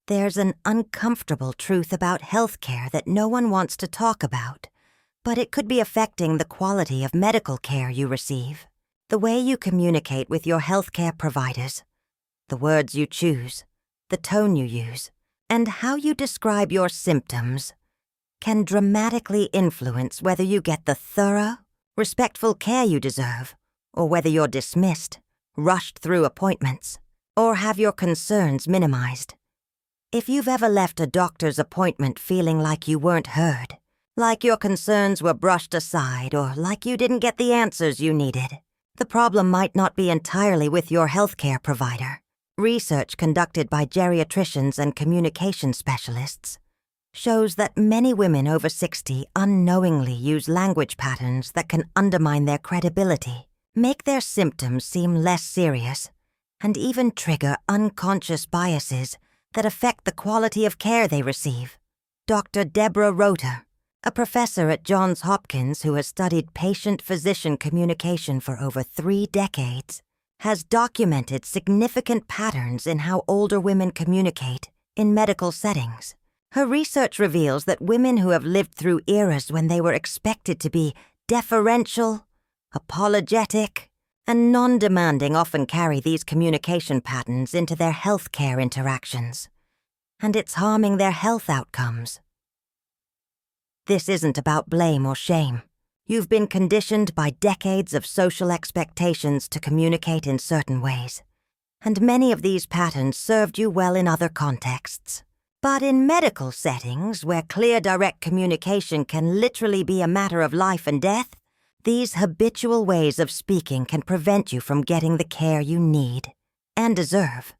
There's an uncomfortable truth about healthcare that no one wants to talk about, but it could be affecting the quality of medical care you receive, the way you communicate with your healthcare providers, the words you choose, the tone you use, and how you describe your symptoms can dramatically influence whether you get the thorough, respectful care you deserve, or whether you're dismissed, rushed through appointments, or have your concerns minimized. If you've ever left a doctor's appointment feeling like you weren't heard, like your concerns were brushed aside, or like you didn't get the answers you needed, the problem might not be entirely with your healthcare provider. Research conducted by geriatricians and communication specialists shows that many women over 60 unknowingly use language patterns that can undermine their credibility, make their symptoms seem less serious, and even trigger unconscious biases that affect the quality of care they receive. Dr. Deborah Roter, a professor at Johns Hopkins who has studied patient-physician communication for over 3 decades, has documented significant patterns in how older women communicate in medical settings. Her research reveals that women who have lived through eras when they were expected to be deferential, apologetic, and non-demanding often carry these communication patterns into their healthcare interactions, and it's harming their health outcomes. This isn't about blame or shame. You've been conditioned by decades of social expectations to communicate in certain ways, and many of these patterns served you well in other contexts. But in medical settings, where clear, direct communication can literally be a matter of life and death, these habitual ways of speaking can prevent you from getting the care you need and deserve.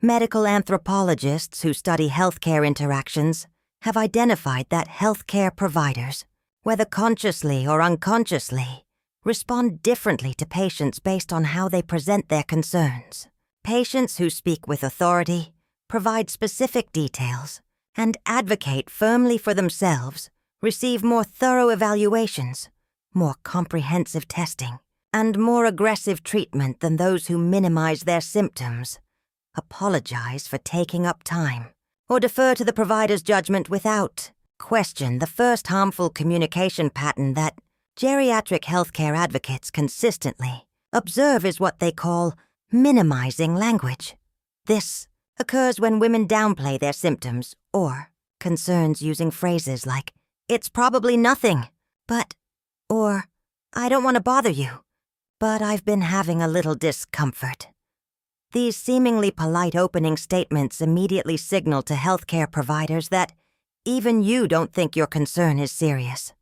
Medical anthropologists who study healthcare interactions have identified that healthcare providers, whether consciously or unconsciously, respond differently to patients based on how they present their concerns. Patients who speak with authority, provide specific details, and advocate firmly for themselves receive more thorough evaluations, more comprehensive testing, and more aggressive treatment than those who minimize their symptoms, apologize for taking up time, or defer to the provider's judgment without question the first harmful communication pattern that geriatric healthcare advocates consistently observe is what they call minimizing language. This occurs when women downplay their symptoms or concerns using phrases like, "It's probably nothing," or "I don't want to bother you, but I've been having a little discomfort." These seemingly polite opening statements immediately signal to healthcare providers that even you don't think your concern is serious.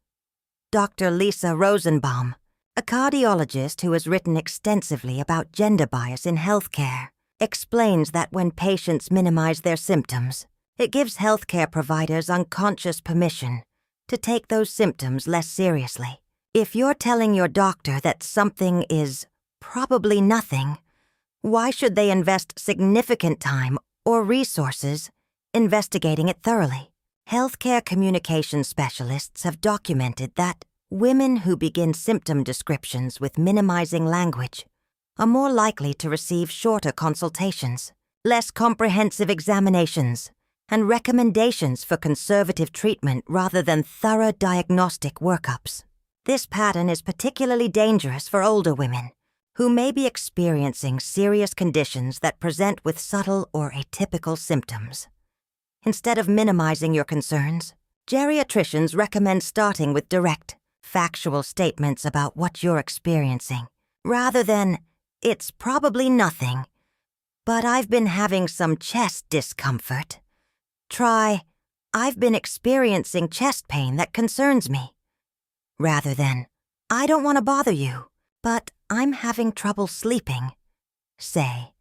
Dr. Lisa Rosenbaum, a cardiologist who has written extensively about gender bias in healthcare, explains that when patients minimize their symptoms, it gives healthcare providers unconscious permission to take those symptoms less seriously. If you're telling your doctor that something is probably nothing, why should they invest significant time or resources investigating it thoroughly? Healthcare communication specialists have documented that women who begin symptom descriptions with minimizing language are more likely to receive shorter consultations, less comprehensive examinations, and recommendations for conservative treatment rather than thorough diagnostic workups. This pattern is particularly dangerous for older women who may be experiencing serious conditions that present with subtle or atypical symptoms. Instead of minimizing your concerns, geriatricians recommend starting with direct, factual statements about what you're experiencing, rather than, "It's probably nothing, but I've been having some chest discomfort." Try, "I've been experiencing chest pain that concerns me," rather than, "I don't want to bother you, but I'm having trouble sleeping." Say,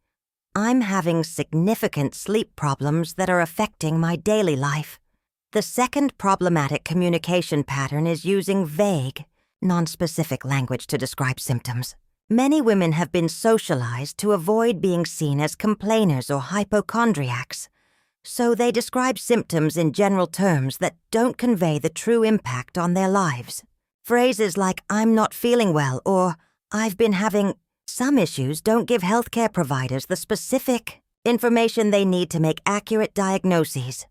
"I'm having significant sleep problems that are affecting my daily life." The second problematic communication pattern is using vague, nonspecific language to describe symptoms. Many women have been socialized to avoid being seen as complainers or hypochondriacs, so they describe symptoms in general terms that don't convey the true impact on their lives. Phrases like, "I'm not feeling well," or "I've been having..." Some issues don't give healthcare providers the specific, information they need to make accurate diagnoses.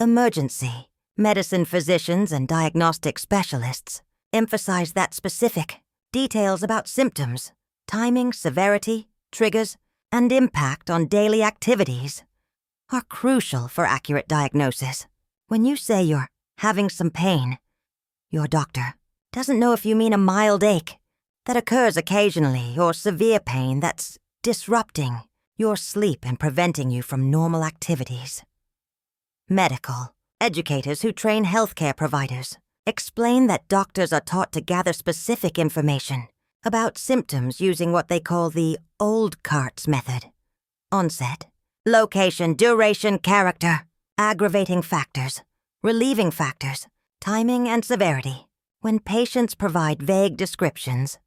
Emergency medicine physicians and diagnostic specialists emphasize that specific details about symptoms, timing, severity, triggers, and impact on daily activities are crucial for accurate diagnosis. When you say you're having some pain, your doctor doesn't know if you mean a mild ache that occurs occasionally or severe pain that's disrupting your sleep and preventing you from normal activities. Medical educators who train healthcare providers explain that doctors are taught to gather specific information about symptoms using what they call the old carts method. Onset, location, duration, character, aggravating factors, relieving factors, timing, and severity. When patients provide vague descriptions,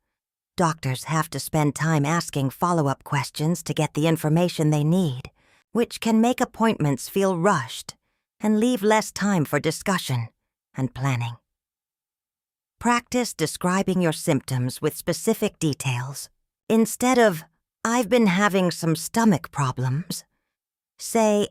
doctors have to spend time asking follow-up questions to get the information they need, which can make appointments feel rushed and leave less time for discussion and planning. Practice describing your symptoms with specific details. Instead of, "I've been having some stomach problems," say,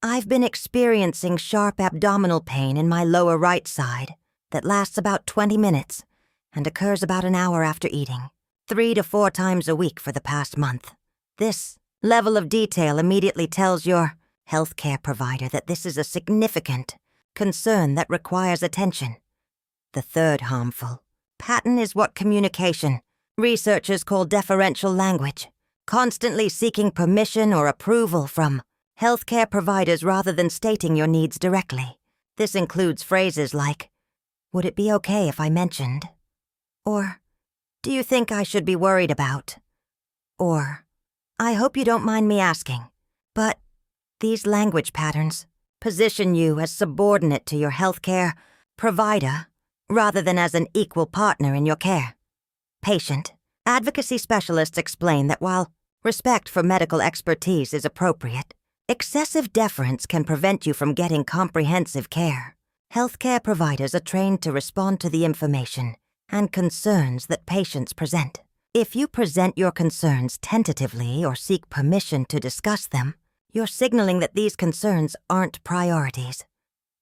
"I've been experiencing sharp abdominal pain in my lower right side that lasts about 20 minutes and occurs about an hour after eating, 3 to 4 times a week for the past month." This level of detail immediately tells your healthcare provider that this is a significant concern that requires attention. The third harmful pattern is what communication researchers call deferential language, constantly seeking permission or approval from healthcare providers rather than stating your needs directly. This includes phrases like, "Would it be okay if I mentioned?" Or, "Do you think I should be worried about?" Or, "I hope you don't mind me asking." But these language patterns position you as subordinate to your healthcare provider rather than as an equal partner in your care. Patient advocacy specialists explain that while respect for medical expertise is appropriate, excessive deference can prevent you from getting comprehensive care. Healthcare providers are trained to respond to the information and concerns that patients present. If you present your concerns tentatively or seek permission to discuss them, you're signaling that these concerns aren't priorities.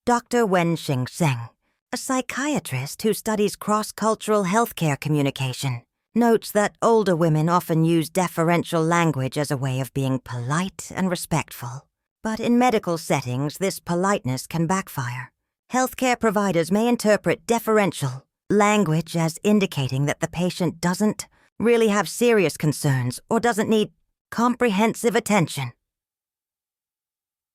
Dr. Wenxing Seng, a psychiatrist who studies cross-cultural healthcare communication, notes that older women often use deferential language as a way of being polite and respectful. But in medical settings, this politeness can backfire. Healthcare providers may interpret deferential language as indicating that the patient doesn't really have serious concerns or doesn't need comprehensive attention.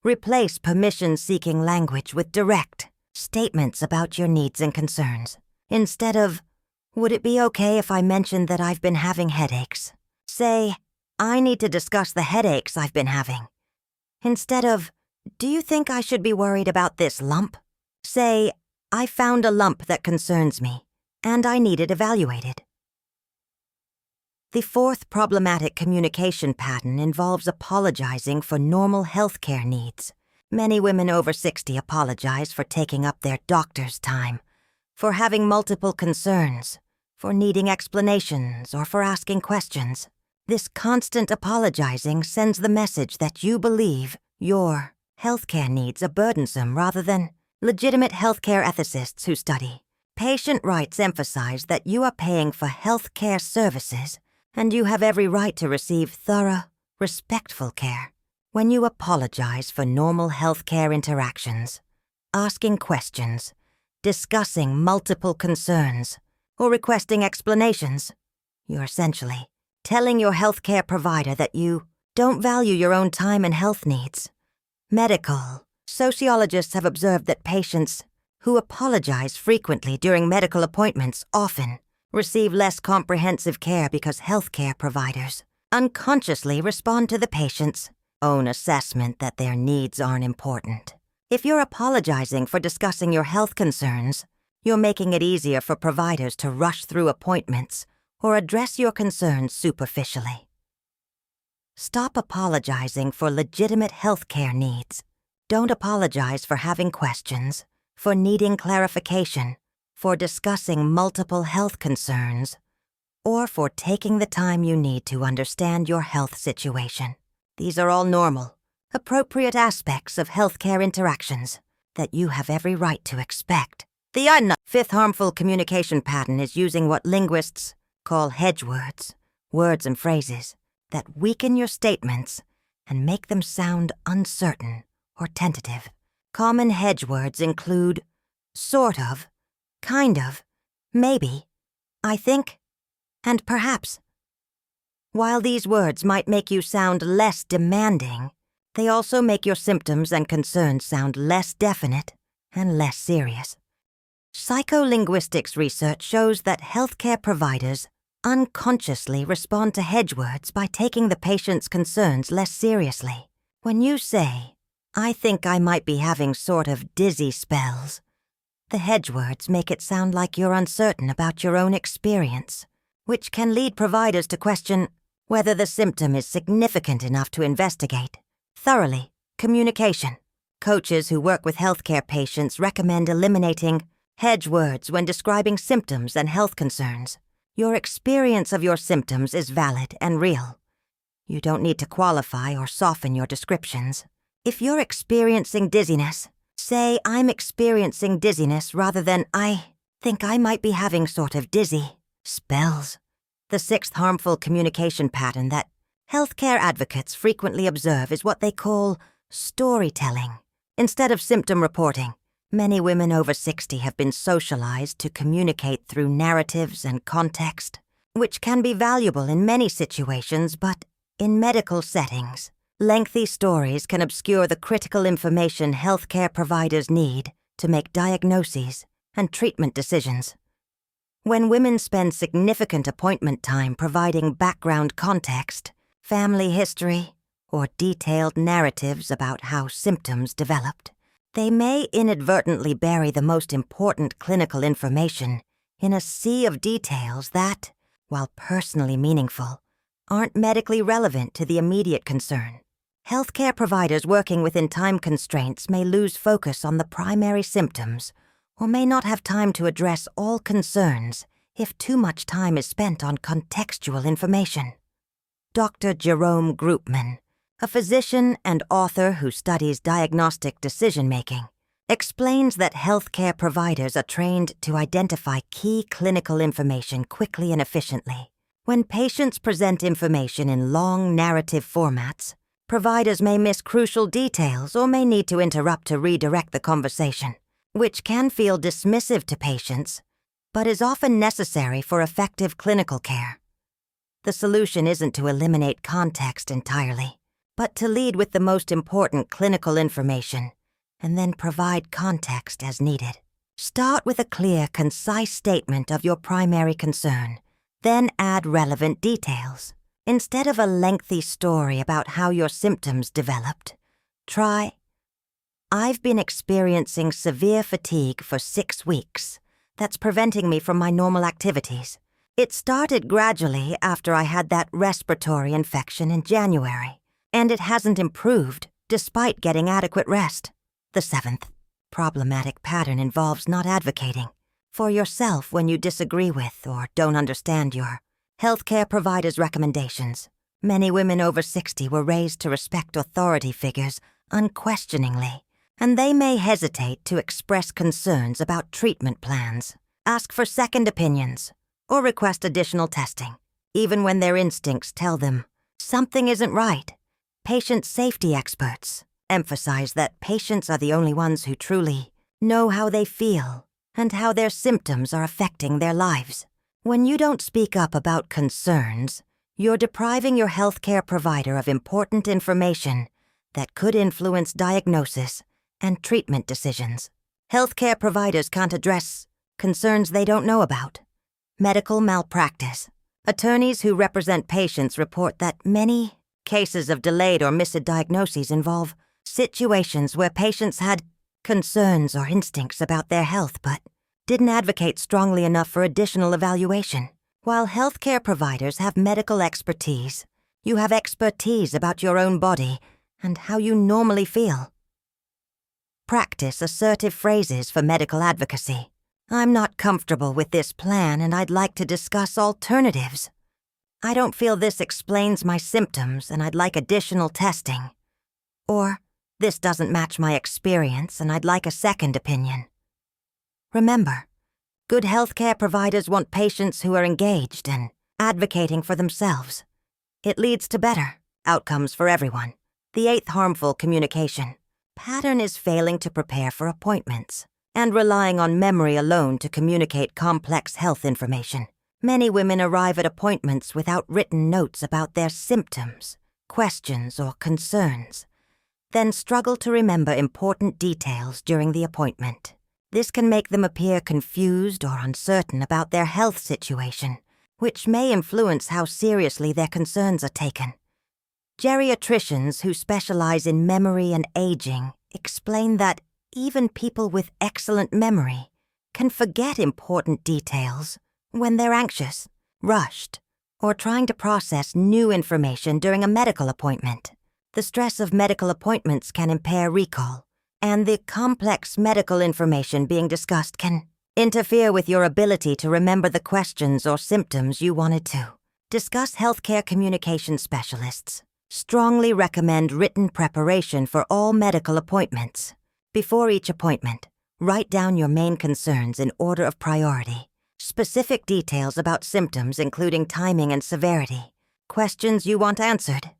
Replace permission-seeking language with direct statements about your needs and concerns. Instead of, "Would it be okay if I mentioned that I've been having headaches?" say, "I need to discuss the headaches I've been having." Instead of, "Do you think I should be worried about this lump?" say, "I found a lump that concerns me, and I need it evaluated." The fourth problematic communication pattern involves apologizing for normal healthcare needs. Many women over 60 apologize for taking up their doctor's time, for having multiple concerns, for needing explanations, or for asking questions. This constant apologizing sends the message that you believe your healthcare needs are burdensome rather than legitimate healthcare ethicists who study patient rights emphasize that you are paying for healthcare services and you have every right to receive thorough, respectful care. When you apologize for normal healthcare interactions, asking questions, discussing multiple concerns, or requesting explanations, you're essentially telling your healthcare provider that you don't value your own time and health needs. Medical sociologists have observed that patients who apologize frequently during medical appointments often receive less comprehensive care because healthcare providers unconsciously respond to the patient's own assessment that their needs aren't important. If you're apologizing for discussing your health concerns, you're making it easier for providers to rush through appointments or address your concerns superficially. Stop apologizing for legitimate healthcare needs. Don't apologize for having questions, for needing clarification, for discussing multiple health concerns, or for taking the time you need to understand your health situation. These are all normal, appropriate aspects of healthcare interactions that you have every right to expect. The fifth harmful communication pattern is using what linguists call hedge words, words and phrases that weaken your statements and make them sound uncertain or tentative. Common hedge words include sort of, kind of, maybe, I think, and perhaps. While these words might make you sound less demanding, they also make your symptoms and concerns sound less definite and less serious. Psycholinguistics research shows that healthcare providers unconsciously respond to hedge words by taking the patient's concerns less seriously. When you say, "I think I might be having sort of dizzy spells," the hedge words make it sound like you're uncertain about your own experience, which can lead providers to question whether the symptom is significant enough to investigate. Thoroughly. Communication. Coaches who work with healthcare patients recommend eliminating hedge words when describing symptoms and health concerns. Your experience of your symptoms is valid and real. You don't need to qualify or soften your descriptions. If you're experiencing dizziness, say, "I'm experiencing dizziness," rather than, "I think I might be having sort of dizzy spells." The sixth harmful communication pattern that healthcare advocates frequently observe is what they call storytelling. Instead of symptom reporting, many women over 60 have been socialized to communicate through narratives and context, which can be valuable in many situations, but in medical settings, lengthy stories can obscure the critical information healthcare providers need to make diagnoses and treatment decisions. When women spend significant appointment time providing background context, family history, or detailed narratives about how symptoms developed, they may inadvertently bury the most important clinical information in a sea of details that, while personally meaningful, aren't medically relevant to the immediate concern. Healthcare providers working within time constraints may lose focus on the primary symptoms or may not have time to address all concerns if too much time is spent on contextual information. Dr. Jerome Groopman, a physician and author who studies diagnostic decision-making, explains that healthcare providers are trained to identify key clinical information quickly and efficiently. When patients present information in long narrative formats, providers may miss crucial details or may need to interrupt to redirect the conversation, which can feel dismissive to patients, but is often necessary for effective clinical care. The solution isn't to eliminate context entirely, but to lead with the most important clinical information and then provide context as needed. Start with a clear, concise statement of your primary concern, then add relevant details. Instead of a lengthy story about how your symptoms developed, try, "I've been experiencing severe fatigue for 6 weeks. That's preventing me from my normal activities. It started gradually after I had that respiratory infection in January, and it hasn't improved despite getting adequate rest." The seventh problematic pattern involves not advocating for yourself when you disagree with or don't understand your healthcare provider's recommendations. Many women over 60 were raised to respect authority figures unquestioningly, and they may hesitate to express concerns about treatment plans, ask for second opinions, or request additional testing, even when their instincts tell them something isn't right. Patient safety experts emphasize that patients are the only ones who truly know how they feel and how their symptoms are affecting their lives. When you don't speak up about concerns, you're depriving your healthcare provider of important information that could influence diagnosis and treatment decisions. Healthcare providers can't address concerns they don't know about. Medical malpractice. Attorneys who represent patients report that many cases of delayed or missed diagnoses involve situations where patients had concerns or instincts about their health but didn't advocate strongly enough for additional evaluation. While healthcare providers have medical expertise, you have expertise about your own body and how you normally feel. Practice assertive phrases for medical advocacy. "I'm not comfortable with this plan and I'd like to discuss alternatives." I don't feel this explains my symptoms and I'd like additional testing. Or, this doesn't match my experience and I'd like a second opinion. Remember, good healthcare providers want patients who are engaged and advocating for themselves. It leads to better outcomes for everyone. The 8th harmful communication pattern is failing to prepare for appointments and relying on memory alone to communicate complex health information. Many women arrive at appointments without written notes about their symptoms, questions, or concerns, then struggle to remember important details during the appointment. This can make them appear confused or uncertain about their health situation, which may influence how seriously their concerns are taken. Geriatricians who specialize in memory and aging explain that even people with excellent memory can forget important details when they're anxious, rushed, or trying to process new information during a medical appointment. The stress of medical appointments can impair recall, and the complex medical information being discussed can interfere with your ability to remember the questions or symptoms you wanted to. Discuss healthcare communication specialists. Strongly recommend written preparation for all medical appointments. Before each appointment, write down your main concerns in order of priority. Specific details about symptoms including timing and severity, questions you want answered,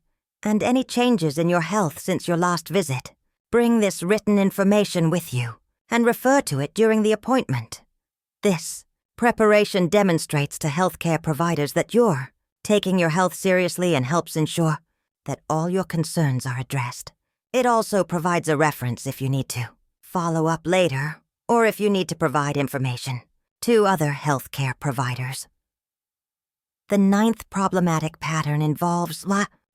and any changes in your health since your last visit. Bring this written information with you and refer to it during the appointment. This preparation demonstrates to healthcare providers that you're taking your health seriously and helps ensure that all your concerns are addressed. It also provides a reference if you need to follow up later or if you need to provide information to other healthcare providers. The 9th problematic pattern involves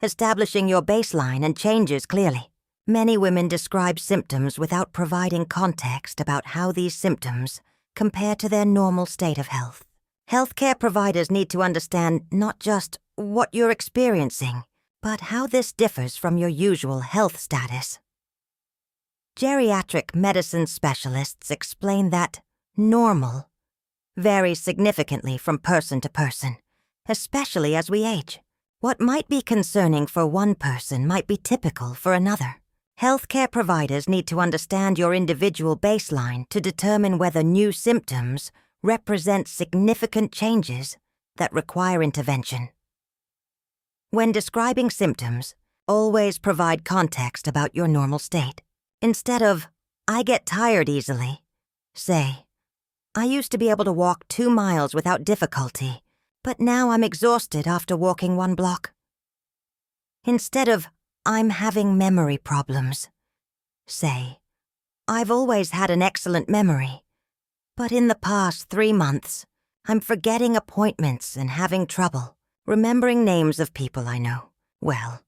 establishing your baseline and changes clearly. Many women describe symptoms without providing context about how these symptoms compare to their normal state of health. Healthcare providers need to understand not just what you're experiencing, but how this differs from your usual health status. Geriatric medicine specialists explain that normal varies significantly from person to person, especially as we age. What might be concerning for one person might be typical for another. Healthcare providers need to understand your individual baseline to determine whether new symptoms represent significant changes that require intervention. When describing symptoms, always provide context about your normal state. Instead of, "I get tired easily," say, "I used to be able to walk 2 miles without difficulty, but now I'm exhausted after walking 1 block." Instead of, "I'm having memory problems," say, "I've always had an excellent memory, but in the past 3 months, I'm forgetting appointments and having trouble remembering names of people I know well."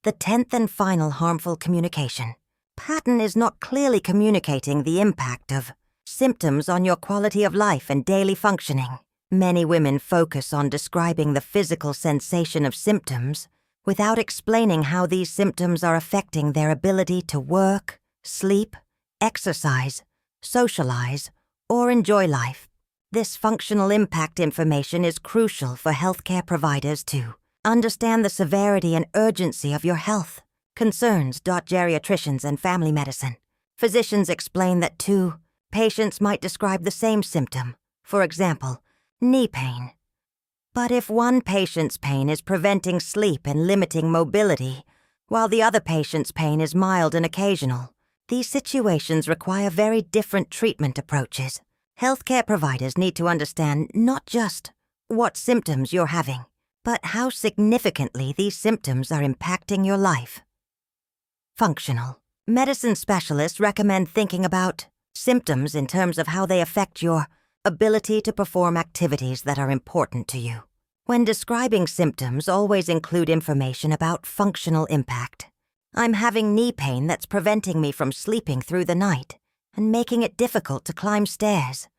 The 10th and final harmful communication pattern is not clearly communicating the impact of symptoms on your quality of life and daily functioning. Many women focus on describing the physical sensation of symptoms without explaining how these symptoms are affecting their ability to work, sleep, exercise, socialize, or enjoy life. This functional impact information is crucial for healthcare providers to understand the severity and urgency of your health concerns. Geriatricians and family medicine. Physicians explain that 2 patients might describe the same symptom, for example, knee pain. But if one patient's pain is preventing sleep and limiting mobility, while the other patient's pain is mild and occasional, these situations require very different treatment approaches. Healthcare providers need to understand not just what symptoms you're having, but how significantly these symptoms are impacting your life. Functional medicine specialists recommend thinking about symptoms in terms of how they affect your ability to perform activities that are important to you. When describing symptoms, always include information about functional impact. "I'm having knee pain that's preventing me from sleeping through the night and making it difficult to climb stairs,"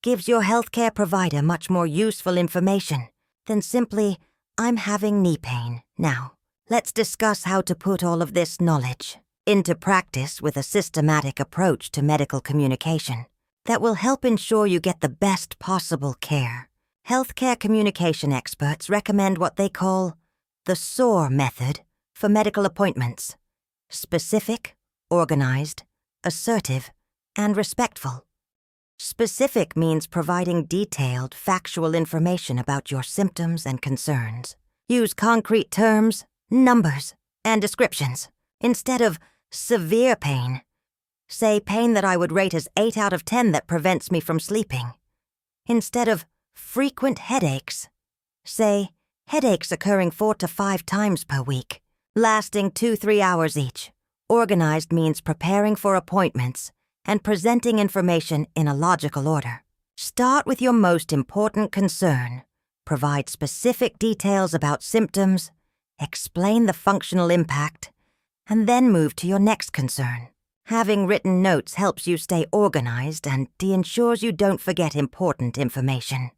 gives your healthcare provider much more useful information than simply, "I'm having knee pain." Now, let's discuss how to put all of this knowledge into practice with a systematic approach to medical communication that will help ensure you get the best possible care Healthcare communication experts recommend what they call the SOAR method for medical appointments: specific, organized, assertive, and respectful. Specific means providing detailed, factual information about your symptoms and concerns. Use concrete terms, numbers, and descriptions. Instead of severe pain, say pain that I would rate as 8 out of 10 that prevents me from sleeping. Instead of frequent headaches, say headaches occurring 4 to 5 times per week, lasting 2-3 hours each. Organized means preparing for appointments and presenting information in a logical order. Start with your most important concern. Provide specific details about symptoms, explain the functional impact, and then move to your next concern. Having written notes helps you stay organized and ensures you don't forget important information.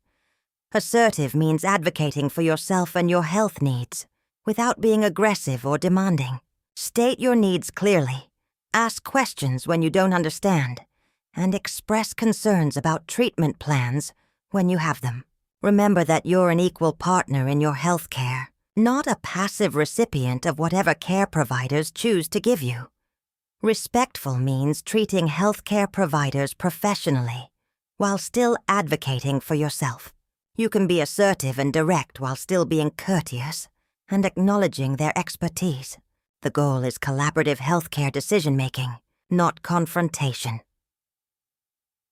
Assertive means advocating for yourself and your health needs without being aggressive or demanding. State your needs clearly, ask questions when you don't understand, and express concerns about treatment plans when you have them. Remember that you're an equal partner in your health care, not a passive recipient of whatever care providers choose to give you. Respectful means treating healthcare providers professionally while still advocating for yourself. You can be assertive and direct while still being courteous and acknowledging their expertise. The goal is collaborative healthcare decision-making, not confrontation.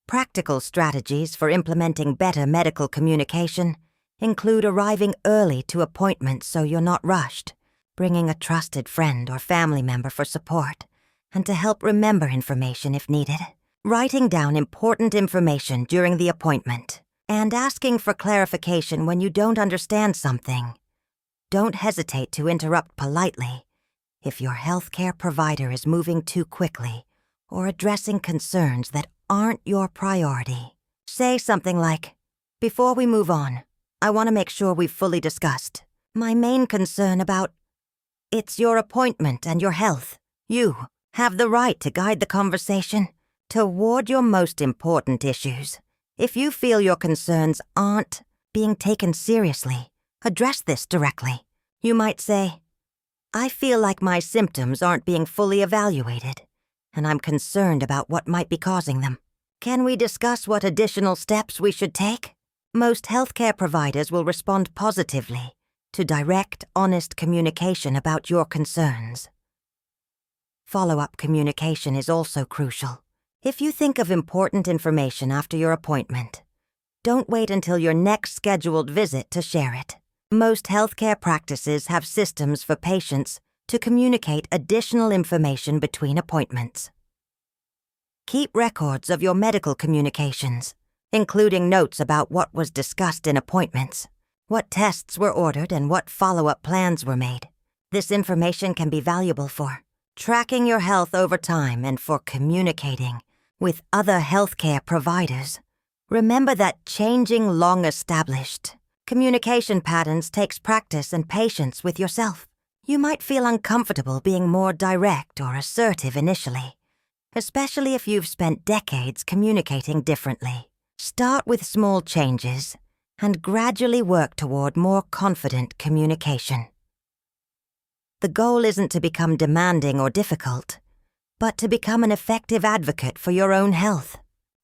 Practical strategies for implementing better medical communication include arriving early to appointments so you're not rushed, bringing a trusted friend or family member for support, and to help remember information if needed, writing down important information during the appointment, and asking for clarification when you don't understand something. Don't hesitate to interrupt politely if your healthcare provider is moving too quickly or addressing concerns that aren't your priority. Say something like, "Before we move on, I want to make sure we've fully discussed my main concern about..." It's your appointment and your health. You have the right to guide the conversation toward your most important issues. If you feel your concerns aren't being taken seriously, address this directly. You might say, "I feel like my symptoms aren't being fully evaluated, and I'm concerned about what might be causing them. Can we discuss what additional steps we should take?" Most healthcare providers will respond positively to direct, honest communication about your concerns. Follow-up communication is also crucial. If you think of important information after your appointment, don't wait until your next scheduled visit to share it. Most healthcare practices have systems for patients to communicate additional information between appointments. Keep records of your medical communications, including notes about what was discussed in appointments, what tests were ordered, and what follow-up plans were made. This information can be valuable for tracking your health over time and for communicating with other healthcare providers. Remember that changing long-established communication patterns takes practice and patience with yourself. You might feel uncomfortable being more direct or assertive initially, especially if you've spent decades communicating differently. Start with small changes and gradually work toward more confident communication. The goal isn't to become demanding or difficult, but to become an effective advocate for your own health.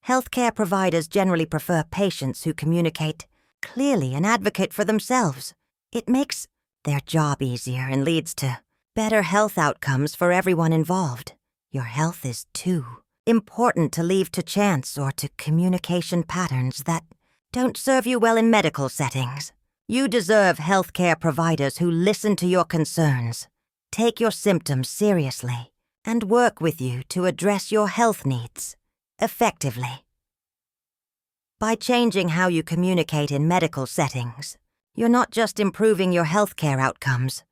Healthcare providers generally prefer patients who communicate clearly and advocate for themselves. It makes their job easier and leads to better health outcomes for everyone involved. Your health is too important to leave to chance or to communication patterns that don't serve you well in medical settings. You deserve healthcare providers who listen to your concerns, take your symptoms seriously, and work with you to address your health needs effectively. By changing how you communicate in medical settings, you're not just improving your healthcare outcomes,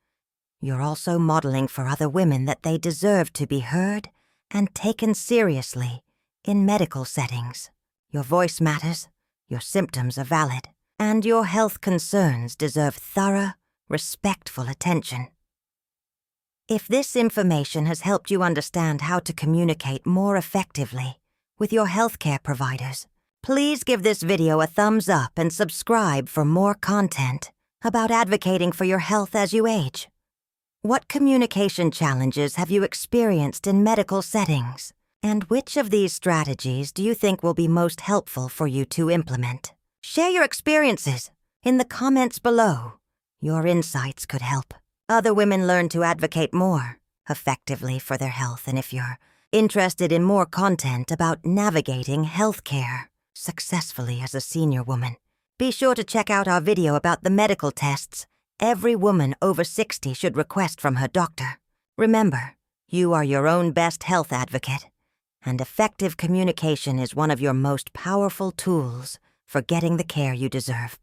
you're also modeling for other women that they deserve to be heard and taken seriously in medical settings. Your voice matters, your symptoms are valid, and your health concerns deserve thorough, respectful attention. If this information has helped you understand how to communicate more effectively with your healthcare providers, Please give this video a thumbs up and subscribe for more content about advocating for your health as you age. What communication challenges have you experienced in medical settings? And which of these strategies do you think will be most helpful for you to implement? Share your experiences in the comments below. Your insights could help other women learn to advocate more effectively for their health. And if you're interested in more content about navigating healthcare successfully as a senior woman, be sure to check out our video about the medical tests every woman over 60 should request from her doctor. Remember, you are your own best health advocate, and effective communication is one of your most powerful tools for getting the care you deserve.